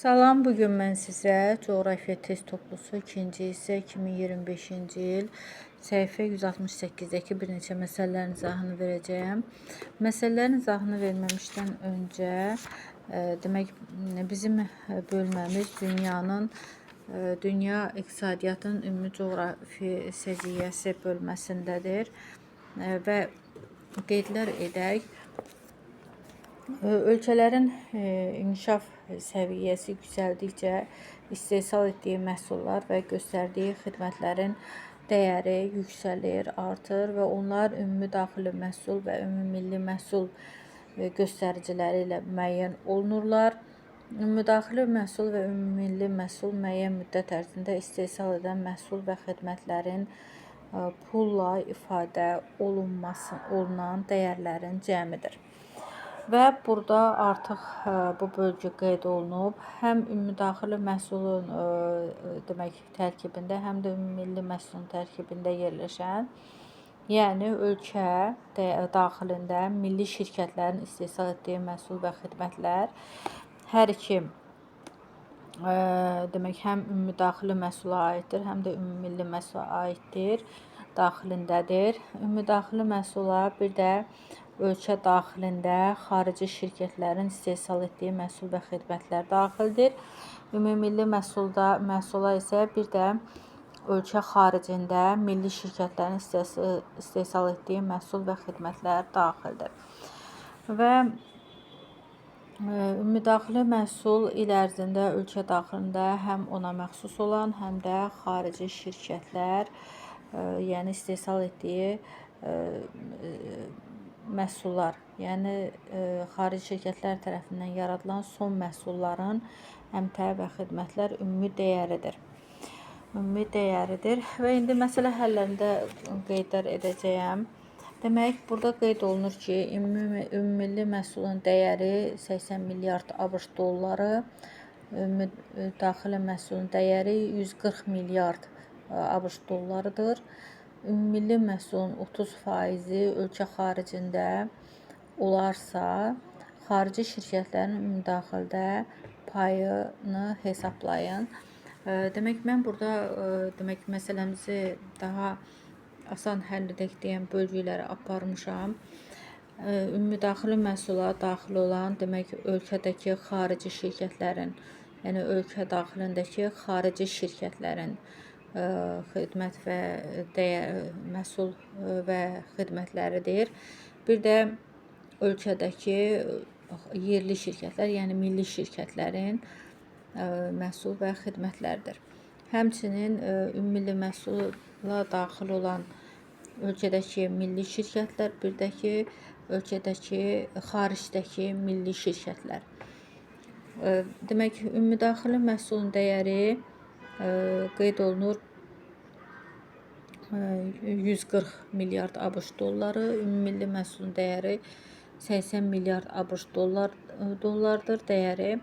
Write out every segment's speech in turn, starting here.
Salam, bugün mən sizə coğrafiya test toplusu 2-ci hissə 2025-ci il səhifə 168-dəki bir neçə məsələlərin izahını verəcəyəm. Məsələlərin izahını verməmişdən öncə, demək, bizim bölməmiz dünya iqtisadiyyatın ümumi coğrafi səciyyəsi bölməsindədir və qeydlər edək. Ölkələrin inkişaf səviyyəsi yüksəldikcə istehsal etdiyi məhsullar və göstərdiyi xidmətlərin dəyəri yüksəlir, artır və onlar ümumi daxili məhsul və ümummilli məhsul göstəriciləri ilə müəyyən olunurlar. Ümumdaxili məhsul və ümummilli məhsul müəyyən müddət ərzində istehsal edən məhsul və xidmətlərin pulla ifadə olunan dəyərlərin cəmidir. Və burada artıq bu bölgü qeyd olunub. Həm ümumdaxili məhsulun demək tərkibində, həm də ümummilli məhsulun tərkibində yerləşən, yəni ölkə daxilində milli şirkətlərin istehsal etdiyi məhsul və xidmətlər hər iki demək həm ümumdaxili məhsula aiddir, həm də ümummilli məhsula aiddir, daxilindədir. Ümumdaxili məhsula bir də ölkə daxilində xarici şirkətlərin istehsal etdiyi məhsul və xidmətlər daxildir. Ümummilli məhsula isə bir də ölkə xaricində milli şirkətlərin istehsal etdiyi məhsul və xidmətlər daxildir. Və ümumdaxili məhsul il ərzində ölkə daxilində həm ona məxsus olan, həm də xarici şirkətlər, yəni istehsal etdiyi məhsullar, yəni xarici şirkətlər tərəfindən yaradılan son məhsulların əmtəə və xidmətlər ümumi dəyəridir. Və indi məsələ həllərində qeydlər edəcəyəm. Demək, burada qeyd olunur ki, ümummilli məhsulun dəyəri 80 milyard ABŞ dolları, daxili məhsulun dəyəri 140 milyard ABŞ dollarıdır. Ümummilli məhsulun 30% ölkə xaricində olarsa, xarici şirkətlərin ümumdaxildə payını hesablayın. Demək, mən burada məsələmizi daha asan həll edək deyən bölgüləri aparmışam. Ümumdaxili məhsula daxil olan, demək, ölkədəki xarici şirkətlərin, yəni ölkə daxilindəki xarici şirkətlərin xidmət və məhsul və xidmətləridir. Bir də ölkədəki yerli şirkətlər, yəni milli şirkətlərin məhsul və xidmətləridir. Həmçinin ümummilli məhsula daxil olan ölkədəki milli şirkətlər, bir də ki, ölkədəki xaricdəki milli şirkətlər. Demək, ümumdaxili məhsulun dəyəri qeyd olunur 140 milyard ABŞ dolları, ümummilli məhsulun dəyəri 80 milyard ABŞ dollardır dəyəri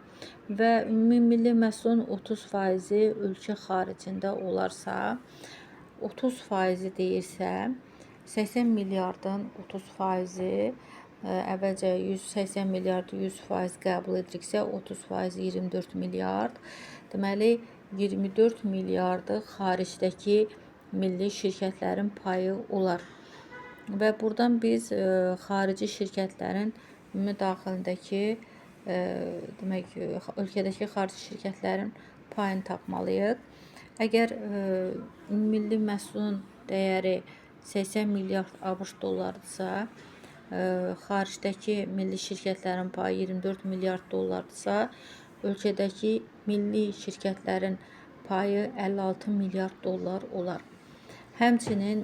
və ümummilli məhsulun 30% ölkə xaricində olarsa, 30% deyirsə, 80 milyardın 30% əvvəlcə 180 milyard 100% qəbul ediriksə, 30% 24 milyard, deməli 24 miljardı xaricdəki milli şirkətlərin payı olar. Və buradan biz xarici şirkətlərin ümumi daxilindəki, demək, ölkədəki xarici şirkətlərin payını tapmalıyıq. Əgər ümummilli məhsulun dəyəri 80 milyard ABŞ dollardısa, xaricdəki milli şirkətlərin payı 24 milyard dollardırsa, ölkədəki milli şirkətlərin payı 56 milyard dollar olar. Həmçinin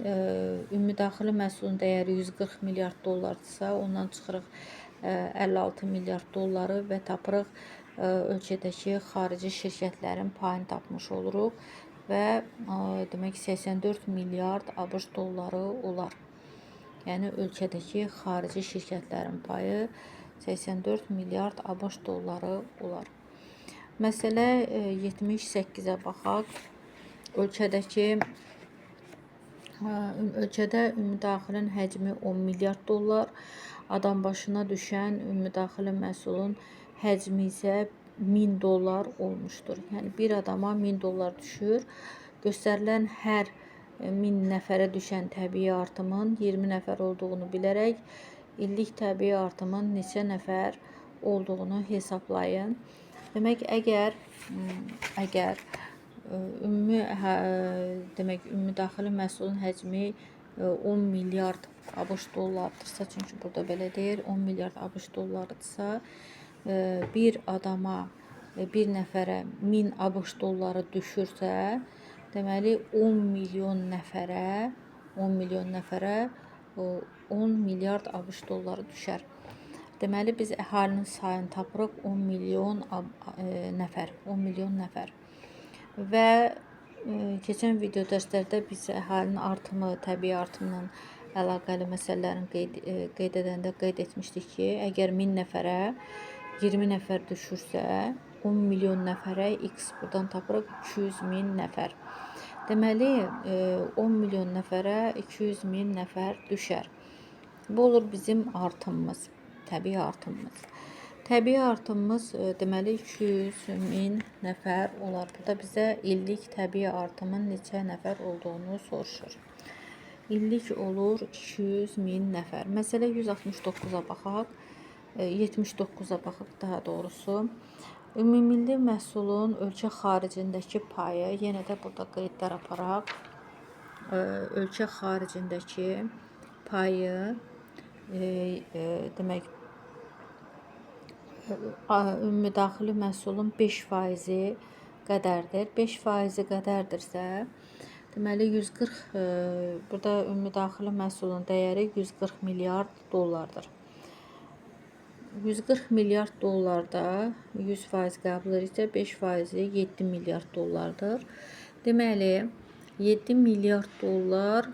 ümumdaxili məhsulun dəyəri 140 milyard dollardırsa, ondan çıxırıq 56 milyard dolları və tapırıq ölkədəki xarici şirkətlərin payını tapmış oluruq və demək 84 milyard ABŞ dolları olar. Yəni ölkədəki xarici şirkətlərin payı 84 milyard ABŞ dolları olar. Məsələ 78-ə baxaq. Ölkədə ümumdaxilin həcmi 10 milyard dollar, adam başına düşən ümumdaxili məhsulun həcmi isə 1000 dollar olmuşdur. Yəni bir adama 1000 dollar düşür. Göstərilən hər 1000 nəfərə düşən təbii artımın 20 nəfər olduğunu bilərək illik təbii artımın neçə nəfər olduğunu hesablayın. Demək, əgər ümumi daxili məhsulun həcmi 10 milyard ABŞ dollardırsa, çünki burada belə deyir, 10 milyard ABŞ dollarıdırsa, bir adama, bir nəfərə 1000 ABŞ dolları düşürsə, deməli 10 milyon nəfərə 10 milyard ABŞ dolları düşər. Deməli biz əhalinin sayını tapırıq 10 milyon nəfər. Və keçən video dərslərdə biz əhalinin artımı, təbii artımla əlaqəli məsələlərin qeyd edəndə qeyd etmişdik ki, əgər 1000 nəfərə 20 nəfər düşürsə, 10 milyon nəfərə x buradan tapırıq 200 min nəfər. Deməli 10 milyon nəfərə 200 min nəfər düşər. Bu olur bizim artımımız, təbii artımımız. Təbii artımımız deməli 200 min nəfər olar. Burada bizə illik təbii artımın neçə nəfər olduğunu soruşur. İllik olur 200 min nəfər. Məsələ 169-a baxaq. 79-a baxaq daha doğrusu. Ümumilli məhsulun ölkə xaricindəki payı, yenə də burada qeydlər aparaq. Ölkə xaricindəki payı demək ümumdaxili məhsulun 5% qədərdir. 5% qədərdirsə, deməli 140 burada ümumdaxili məhsulun dəyəri 140 milyard dollardır. 140 milyard dollarda 100% qəbul edirsə 5% 7 milyard dollardır. Deməli 7 milyard dollar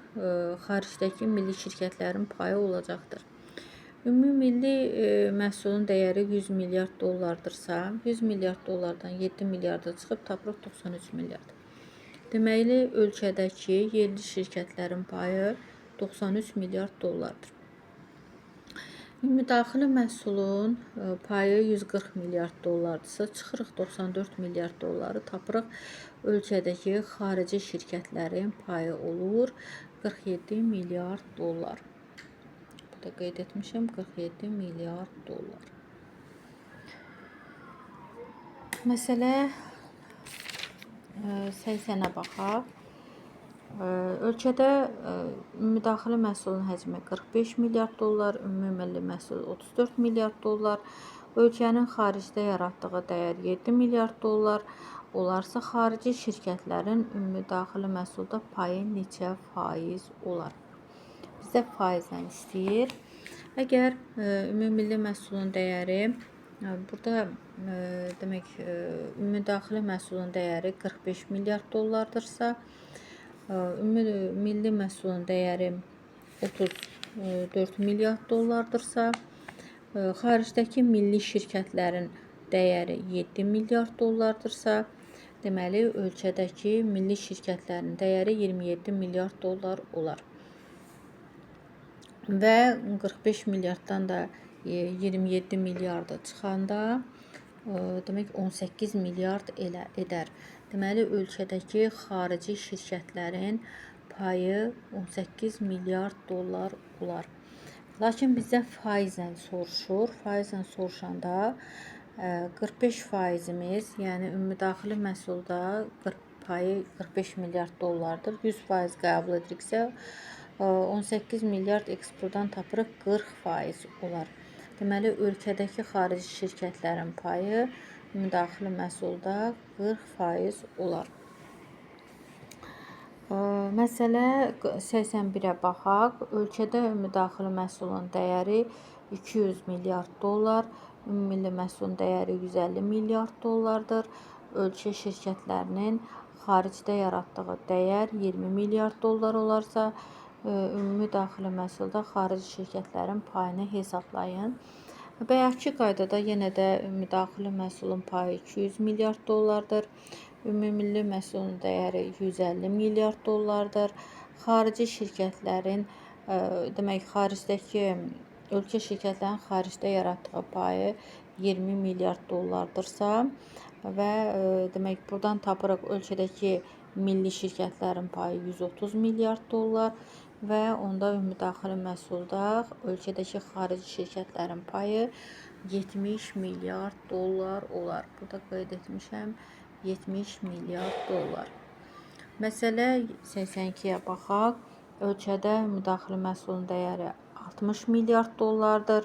xaricdəki milli şirkətlərin payı olacaqdır. Ümumilli məhsulun dəyəri 100 milyard dollardırsa, 100 milyard dollardan 7 milyarda çıxıb tapırıq 93 milyard. Deməli, ölkədəki yerli şirkətlərin payı 93 milyard dollardır. Ümumdaxili məhsulun payı 140 milyard dollardırsa, çıxırıq 94 milyard dolları, tapırıq ölkədəki xarici şirkətlərin payı olur 47 milyard dollar. Burada qeyd etmişəm 47 milyard dollar. Məsələ 80-ə baxaq. Ölkədə ümumdaxili məhsulun həcmi 45 milyard dollar, ümumilli məhsul 34 milyard dollar, ölkənin xaricdə yaratdığı dəyər 7 milyard dollar olarsa, xarici şirkətlərin ümumdaxili məhsulda payı neçə faiz olar? Bizə faizlə istəyir. Əgər ümumilli məhsulun dəyəri, burada demək ümumdaxili məhsulun dəyəri 45 milyard dollardırsa, ümumilli məhsulun dəyəri 34 milyard dollardırsa, xaricdəki milli şirkətlərin dəyəri 7 milyard dollardırsa, deməli ölkədəki milli şirkətlərin dəyəri 27 milyard dollar olar. Və 45 milyarddan da 27 milyarda çıxanda demək 18 milyard edər. Deməli ölkədəki xarici şirkətlərin payı 18 milyard dollar olar. Lakin bizə faizlə soruşur. Faizlə soruşanda 45%-imiz, yəni ümumdaxili məhsulda payı 45 milyard dollardır. 100% qəbul ediriksə 18 milyard x buradan tapırıq 40% olar. Deməli ölkədəki xarici şirkətlərin payı ümumdaxili məhsulda 40% olar. Məsələ 81-ə baxaq. Ölkədə ümumdaxili məhsulun dəyəri 200 milyard dollar, ümumilli məhsulun dəyəri 150 milyard dollardır. Ölkə şirkətlərinin xaricdə yaratdığı dəyər 20 milyard dollar olarsa, ümumi daxili məhsulda xarici şirkətlərin payını hesablayın. Bayaqki qaydada yenə də müdaxili məhsulun payı 200 milyard dollardır. Ümumilli məhsulun dəyəri 150 milyard dollardır. Xarici şirkətlərin, demək xaricdəki ölkə şirkətlərin xaricdə yaratdığı payı 20 milyard dollardırsa və demək buradan tapırıq ölkədəki milli şirkətlərin payı 130 milyard dollar və onda ümumdaxili məhsulda ölkədəki xarici şirkətlərin payı 70 milyard dollar olar. Burada qeyd etmişəm 70 milyard dollar. Məsələ 82-yə baxaq. Ölkədə müdaxilə məhsulunun dəyəri 60 milyard dollardır.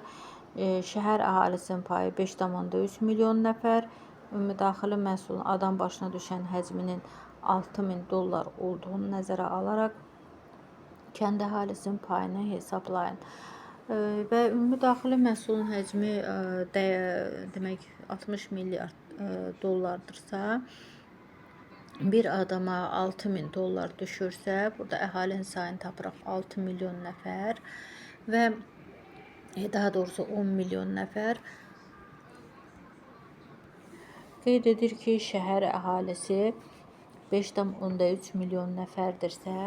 Şəhər əhalisinin payı 5,3 milyon nəfər. Müdaxilə məhsulunun adam başına düşən həcminin 6000 dollar olduğunu nəzərə alaraq kənd əhalisinin payını hesablayın. Və müdaxilə məhsulunun həcmi demək 60 milyard dollardırsa, bir adama 6000 dollar düşürsə, burada əhalinin sayını tapırıq 6 milyon nəfər və daha doğrusu 10 milyon nəfər. Qeyd edir ki, şəhər əhalisi 5,3 milyon nəfərdirsə,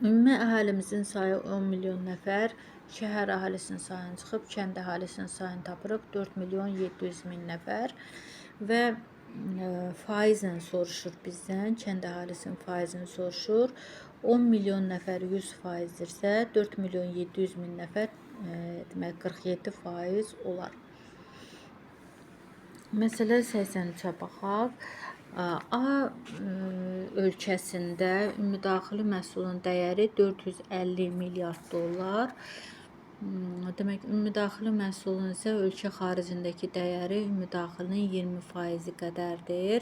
ümumi əhalimizin sayı 10 milyon nəfər, şəhər əhalisinin sayını çıxıb, kənd əhalisinin sayını tapırıq 4 milyon 700 min nəfər və faizlə soruşur bizdən, kənd əhalisinin faizini soruşur. 10 milyon nəfər 100%dirsə, 4 milyon 700 min nəfər demək 47% olar. Məsələ 83-ə baxaq. A ölkəsində ümumdaxili məhsulun dəyəri 450 milyard dollar. Demək, ümumdaxili məhsulun isə ölkə xaricindəki dəyəri ümumdaxilinin 20% qədərdir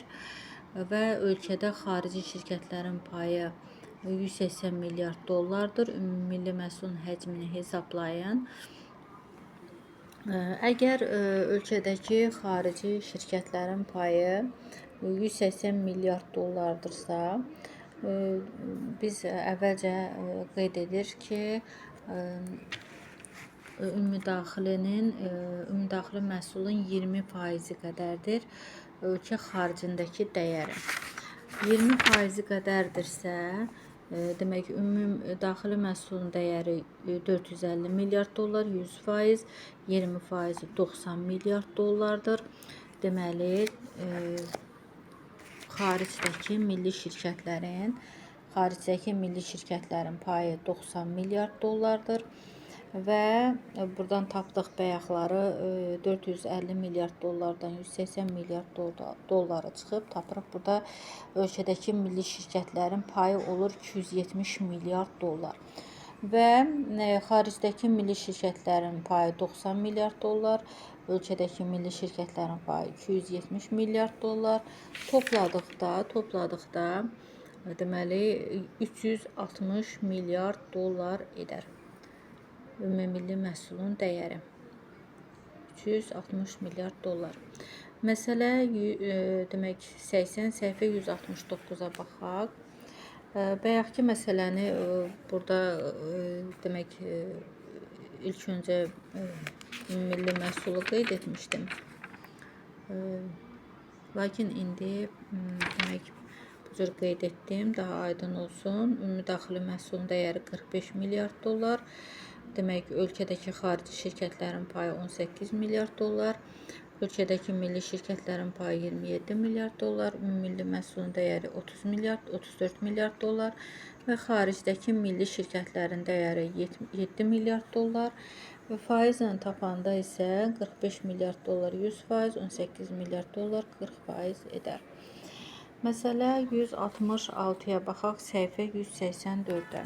və ölkədə xarici şirkətlərin payı 180 milyard dollardır. Ümumilli məhsulun həcmini hesablayın. Əgər ölkədəki xarici şirkətlərin payı 180 milyard dollardırsa, biz əvvəlcə qeyd edir ki, ümumdaxili məhsulun 20% qədərdir ölkə xaricindəki dəyəri. 20% qədərdirsə, demək ümumdaxili məhsulun dəyəri 450 milyard dollar, 100%, 20% 90 milyard dollardır. Deməli, xaricdəki milli şirkətlərin payı 90 milyard dollardır. Və buradan tapdıq bəyəxları 450 milyard dollardan 180 milyard dollara çıxıb, tapırıq burada ölkədəki milli şirkətlərin payı olur 270 milyard dollar. Və xaricdəki milli şirkətlərin payı 90 milyard dollar, ölkədəki milli şirkətlərin payı 270 milyard dollar. Topladıqda deməli 360 milyard dollar edər. Ümumilli məhsulun dəyəri 360 milyard dollar. Məsələ demək 80 səhifə 169-a baxaq. Bayaqki məsələni burada demək ilk öncə ümumilli məhsulu qeyd etmişdim. Lakin indi demək bu cür qeyd etdim, daha aydın olsun. Ümumdaxili məhsulun dəyəri 45 milyard dollar. Demək, ölkədəki xarici şirkətlərin payı 18 milyard dollar, ölkədəki milli şirkətlərin payı 27 milyard dollar, ümumilli məhsulun dəyəri 34 milyard dollar və xaricdəki milli şirkətlərin dəyəri 7 milyard dollar və faizlə tapanda isə 45 milyard dollar 100%, 18 milyard dollar 40% edər. Məsələ 166-ya baxaq, səhifə 184-də.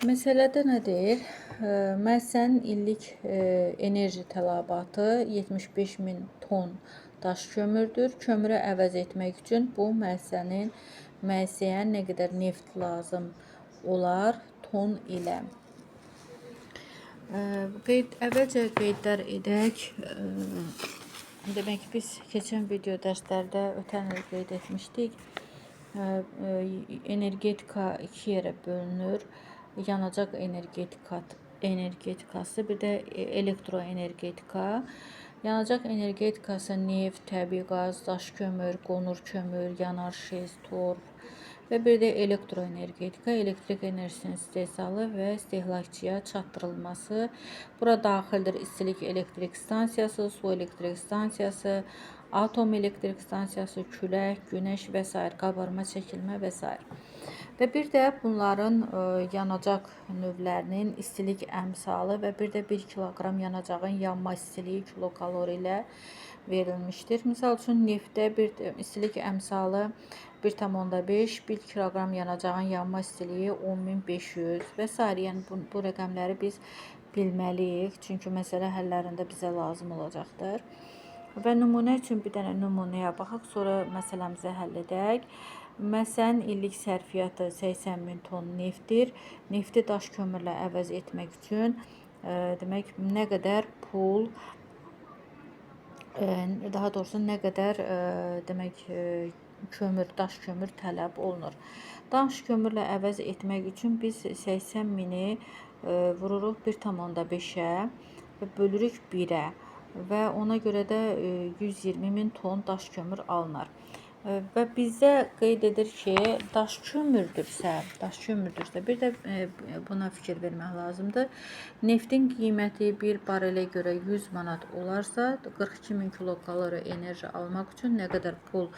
Məsələdə nə deyir? Müəssisənin illik enerji tələbatı 75 min ton daş kömürdür. Kömürü əvəz etmək üçün bu müəssisəyə nə qədər neft lazım olar ton ilə. Əvvəlcə qeydlər edək. Demək, biz keçən video dərslərdə ötən il qeyd etmişdik. Energetika iki yerə bölünür. Yanacaq energetikası, bir də elektroenergetika. Yanacaq energetikası neft, təbii qaz, daş kömür, qonur kömür, yanar şest, torf və bir də elektroenergetika, elektrik enerjisinin istehsalı və istehlakçıya çatdırılması. Bura daxildir istilik elektrik stansiyası, su elektrik stansiyası, atom elektrik stansiyası, külək, günəş və s. qabarma, çəkilmə və s. Və bir də bunların yanacaq növlərinin istilik əmsalı və bir də 1 kiloqram yanacağın yanma istiliyi kilokalori ilə verilmişdir. Misal üçün neftdə bir istilik əmsalı 1,5, 1 kiloqram yanacağın yanma istiliyi 10.500 və s. Yəni bu rəqəmləri biz bilməliyik. Çünki məsələ həllərində bizə lazım olacaqdır. Və nümunə üçün bir dənə nümunəyə baxaq, sonra məsələmizi həll edək. Məsələn, illik sərfiyyatı 80.000 ton neftdir. Nefti daş kömürlə əvəz etmək üçün demək nə qədər pul, daha doğrusu nə qədər demək daş kömür tələb olunur. Daş kömürlə əvəz etmək üçün biz 80.000-i vururuq 1,5-ə və bölürük 1-ə və ona görə də 120.000 ton daş kömür alınır. Və bizə qeyd edir ki, daş kömürdürsə, bir də buna fikir vermək lazımdır. Neftin qiyməti bir barelə görə 100 manat olarsa, 42.000 kilokalori enerji almaq üçün nə qədər pul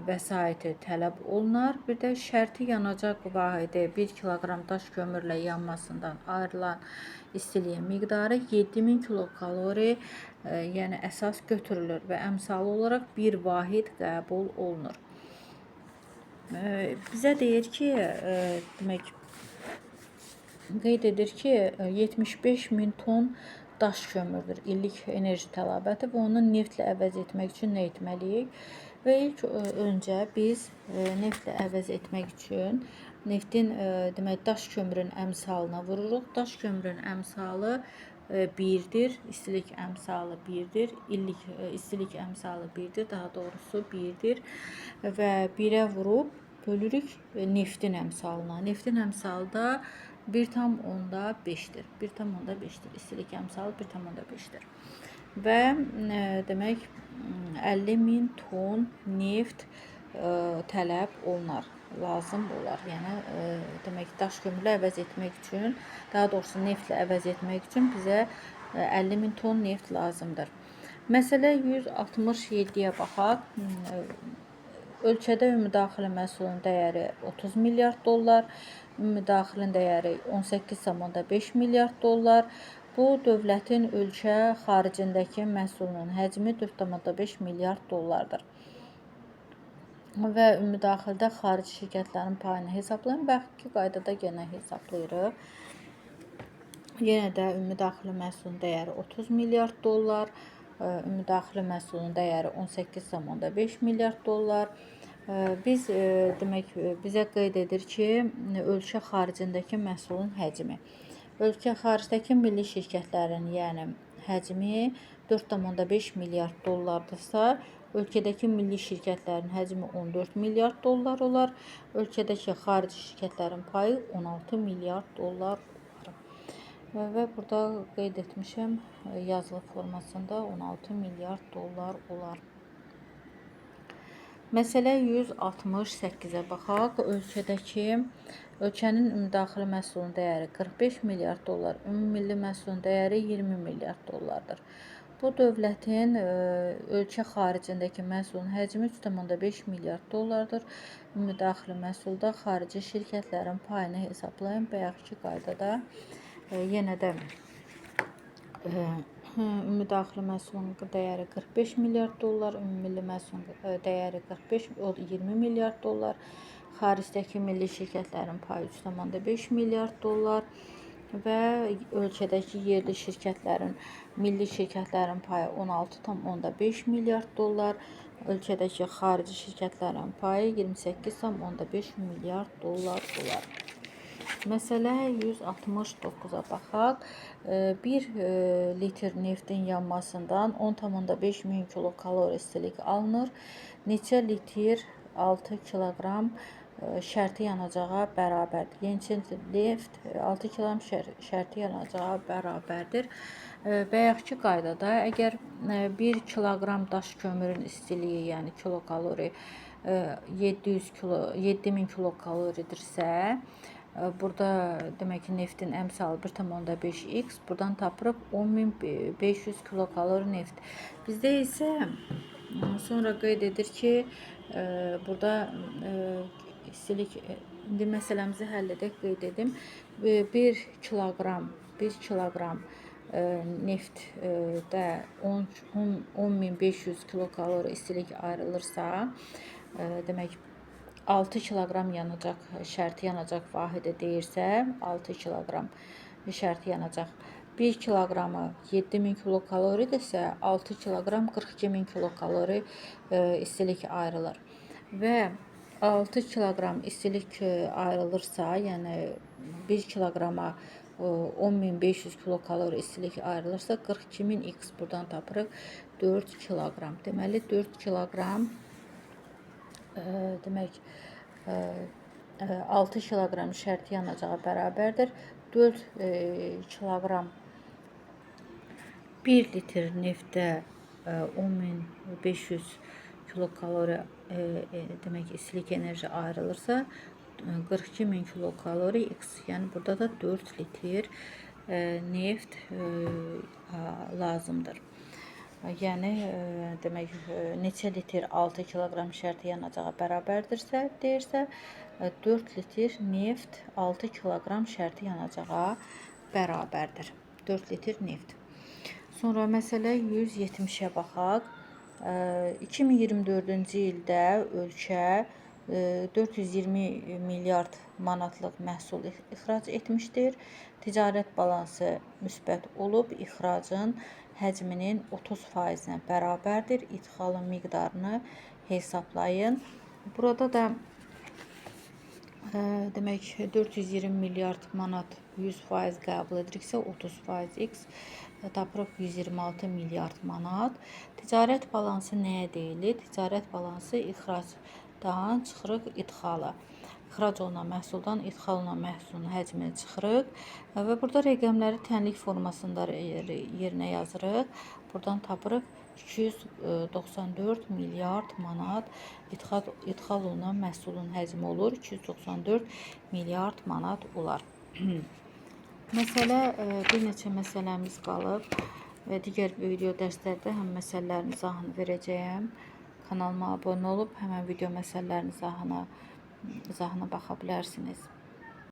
vəsaiti tələb olunar. Bir də şərti yanacaq vahidi 1 kiloqram daş kömürlə yanmasından ayrılan istiliyin miqdarı 7.000 kilokalori, yəni əsas götürülür və əmsalı olaraq bir vahid qəbul olunur. Bizə deyir ki, demək, qeyd edir ki, 75.000 ton daş kömürdür illik enerji tələbatı və onu neftlə əvəz etmək üçün nə etməliyik? Və ilk öncə biz neftlə əvəz etmək üçün neftin demək daş kömürün əmsalına vururuq. Daş kömürün əmsalı 1-dir, istilik əmsalı 1-dir, illik istilik əmsalı 1-dir, daha doğrusu 1-dir və 1-ə vurub bölürük neftin əmsalına. Neftin əmsalı da 1,5-dir. 1,5-dir. İstilik əmsalı 1,5-dir. Və demək 50.000 ton neft tələb olunar, lazım olar. Yəni demək daş kömürlə əvəz etmək üçün, daha doğrusu neftlə əvəz etmək üçün bizə 50.000 ton neft lazımdır. Məsələ 167-yə baxaq. Ölkədə ümumdaxili məhsulun dəyəri 30 milyard dollar, ümumdaxilin dəyəri 18,5 milyard dollar. Bu dövlətin ölkə xaricindəki məhsulunun həcmi 4,5 milyard dollardır. Və ümumdaxildə xarici şirkətlərin payını hesablayın. Bəxki qaydada yenə hesablayırıq. Yenə də ümumdaxili məhsulun dəyəri 30 milyard dollar, ümumdaxili məhsulun dəyəri 18,5 milyard dollar. Biz demək bizə qeyd edir ki, ölkə xaricindəki məhsulun həcmi. Ölkə xaricdəki milli şirkətlərin, yəni həcmi 4,5 milyard dollardırsa, ölkədəki milli şirkətlərin həcmi 14 milyard dollar olar. Ölkədəki xarici şirkətlərin payı 16 milyard dollar olar. Və burada qeyd etmişəm, yazılı formasında 16 milyard dollar olar. Məsələ 168-ə baxaq. Ölkənin ümumdaxili məhsulun dəyəri 45 milyard dollar, ümummilli məhsulun dəyəri 20 milyard dollardır. Bu dövlətin ölkə xaricindəki məhsulun həcmi 3,5 milyard dollardır. Ümumdaxili məhsulda xarici şirkətlərin payını hesablayın. Bayaqki qaydada yenə də ümumdaxili məhsulun dəyəri 45 milyard dollar, ümummilli məhsulun dəyəri 20 milyard dollar, xaricdəki milli şirkətlərin payı 3,5 milyard dollar və ölkədəki yerli şirkətlərin, milli şirkətlərin payı 16,5 milyard dollar, ölkədəki xarici şirkətlərin payı 28,5 milyard dollar olar. Məsələ 169-a baxaq. 1 litr neftin yanmasından 10,5 min kilokalori istilik alınır. Neçə litr 6 kiloqram şərti yanacağa bərabərdir. Yəni neft 6 kiloqram şərti yanacağa bərabərdir. Bayaqki qaydada əgər 1 kiloqram daş kömürün istiliyi, yəni kilokalori 700 kilo 7000 kilokaloridirsə, burada demək ki, neftin əmsalı 1,5x, buradan tapırıq 10500 kilokalori neft. Bizdə isə sonra qeyd edir ki, burada istilik, indi məsələmizi həll edək, qeyd edim. 1 kiloqram neftdə 10.500 kilokalori istilik ayrılırsa, demək 6 kiloqram yanacaq, şərti yanacaq vahidi deyirsə, 6 kiloqram şərti yanacaq. 1 kiloqramı 7000 kilokaloridirsə, 6 kiloqram 42000 kilokalori istilik ayrılır. Və 6 kiloqram istilik ayrılırsa, yəni 1 kiloqrama 10.500 kilokalori istilik ayrılırsa, 42000x buradan tapırıq 4 kiloqram. Deməli 4 kiloqram demək 6 kiloqram şərti yanacağa bərabərdir. 4 kiloqram 1 litr neftdə 10.500 kilokalori demək istilik enerji ayrılırsa, 42000 kilokalori x, yəni burada da 4 litr neft lazımdır. Yəni demək neçə litr 6 kiloqram şərti yanacağa bərabərdirsə, deyirsə 4 litr neft 6 kiloqram şərti yanacağa bərabərdir. 4 litr neft. Sonra məsələ 170-ə baxaq. 2024-cü ildə ölkə 420 milyard manatlıq məhsul ixrac etmişdir. Ticarət balansı müsbət olub, ixracın həcminin 30%-nə bərabərdir. İdxalın miqdarını hesablayın. Burada da demək 420 milyard manat 100% qəbul ediriksə, 30% x tapırıq 126 milyard manat. Ticarət balansı nəyə deyilir? Ticarət balansı ixracdan çıxırıq idxala. İxrac olunan məhsuldan idxal olunan məhsulun həcmini çıxırıq və burada rəqəmləri tənlik formasında yerinə yazırıq. Buradan tapırıq 294 milyard manat idxal olunan məhsulun həcmi olur. 294 milyard manat olar. Məsələ, bir neçə məsələmiz qalıb və digər video dərslərdə həm məsələlərin izahını verəcəyəm. Kanalıma abunə olub həmən video məsələlərin izahına baxa bilərsiniz.